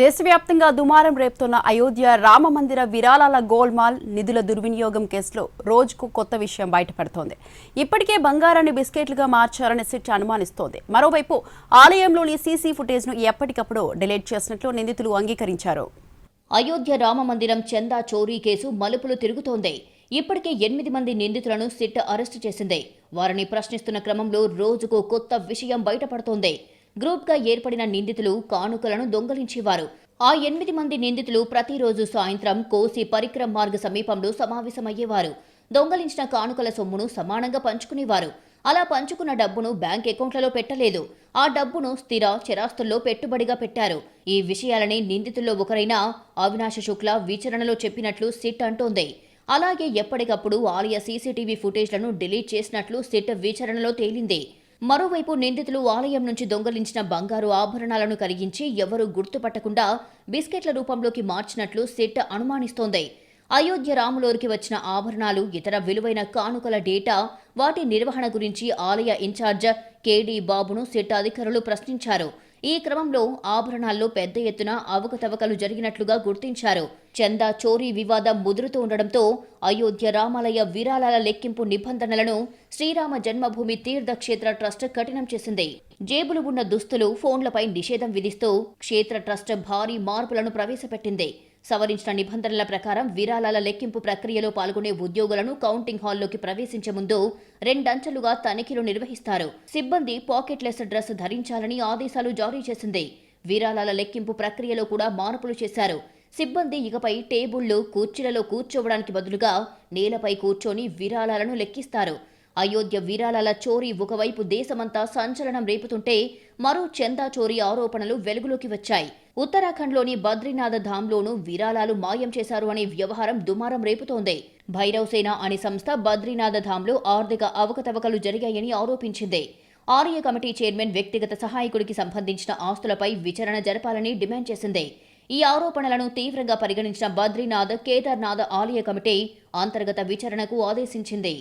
దేశవ్యాప్తంగా దుమారం రేపుతున్న అయోధ్య రామమందిర విరాళాల గోల్మాల్ నిధుల దుర్వినియోగం కేసులో రోజుకు కొత్త విషయం బయటపడుతోంది. ఇప్పటికే బంగారాన్ని బిస్కెట్లుగా మార్చారని సిట్ అనుమానిస్తోంది. మరోవైపు ఆలయంలోని సీసీ ఫుటేజ్ను ఎప్పటికప్పుడు డిలీట్ చేసినట్లు నిందితులు అంగీకరించారు. అయోధ్య రామమందిరం చందా చోరీ కేసు మలుపులు తిరుగుతోంది. ఇప్పటికే 8 మంది నిందితులను సిట్ అరెస్టు చేసింది. వారిని ప్రశ్నిస్తున్న క్రమంలో రోజుకు కొత్త విషయం బయటపడుతోంది. గ్రూప్గా ఏర్పడిన నిందితులు కానుకలను దొంగలించేవారు. ఆ 8 మంది నిందితులు ప్రతిరోజు సాయంత్రం కోసి పరిక్రమ్ మార్గ్ సమీపంలో సమావేశమయ్యేవారు. దొంగలించిన కానుకల సొమ్మును సమానంగా పంచుకునేవారు. అలా పంచుకున్న డబ్బును బ్యాంక్ అకౌంట్లలో పెట్టలేదు. ఆ డబ్బును స్థిర చరాస్తుల్లో పెట్టుబడిగా పెట్టారు. ఈ విషయాలని నిందితుల్లో ఒకరైన అవినాష్ శుక్లా విచారణలో చెప్పినట్లు సిట్ అంటోంది. అలాగే ఎప్పటికప్పుడు ఆలయ సీసీటీవీ ఫుటేజ్లను డిలీట్ చేసినట్లు సిట్ విచారణలో తేలింది. మరోవైపు నిందితులు ఆలయం నుంచి దొంగలించిన బంగారు ఆభరణాలను కరిగించి ఎవరూ గుర్తుపట్టకుండా బిస్కెట్ల రూపంలోకి మార్చినట్లు సిట్ అనుమానిస్తోంది. అయోధ్య రాములోరికి వచ్చిన ఆభరణాలు, ఇతర విలువైన కానుకల డేటా, వాటి నిర్వహణ గురించి ఆలయ ఇన్ఛార్జ్ కేడీ బాబును సిట్ అధికారులు ప్రశ్నించారు. ఈ క్రమంలో ఆభరణాల్లో పెద్ద ఎత్తున అవకతవకలు జరిగినట్లుగా గుర్తించారు. చందా చోరీ వివాదం ముదురుతూ ఉండడంతో అయోధ్య రామాలయ విరాళాల లెక్కింపు నిబంధనలను శ్రీరామ జన్మభూమి తీర్థక్షేత్ర ట్రస్ట్ కఠినం చేసింది. జేబులు ఉన్న దుస్తులు, ఫోన్లపై నిషేధం విధిస్తూ క్షేత్ర ట్రస్ట్ భారీ మార్పులను ప్రవేశపెట్టింది. సవరించిన నిబంధనల ప్రకారం విరాళాల లెక్కింపు ప్రక్రియలో పాల్గొనే ఉద్యోగులను కౌంటింగ్ హాల్లోకి ప్రవేశించే ముందు 2 అంచెలుగా తనిఖీలు నిర్వహిస్తారు. సిబ్బంది పాకెట్లెస్ డ్రెస్ ధరించాలని ఆదేశాలు జారీ చేసింది. విరాళాల లెక్కింపు ప్రక్రియలో కూడా మార్పులు చేశారు. సిబ్బంది ఇకపై టేబుళ్లు, కుర్చీలలో కూర్చోవడానికి బదులుగా నేలపై కూర్చొని విరాళాలను లెక్కిస్తారు. అయోధ్య విరాళాల చోరీ ఒకవైపు దేశమంతా సంచలనం రేపుతుంటే మరో చందా చోరీ ఆరోపణలు వెలుగులోకి వచ్చాయి. ఉత్తరాఖండ్లోని బద్రీనాథ్ ధామ్లోనూ విరాళాలు మాయం చేశారు అనే వ్యవహారం దుమారం రేపుతోంది. భైరవ్ సేన అనే సంస్థ బద్రీనాథ్ ధామ్లో ఆర్థిక అవకతవకలు జరిగాయని ఆరోపించింది. ఆలయ కమిటీ చైర్మన్ వ్యక్తిగత సహాయకుడికి సంబంధించిన ఆస్తులపై విచారణ జరపాలని డిమాండ్ చేసింది. ఈ ఆరోపణలను తీవ్రంగా పరిగణించిన బద్రీనాథ్, కేదార్నాథ్ ఆలయ కమిటీ అంతర్గత విచారణకు ఆదేశించింది.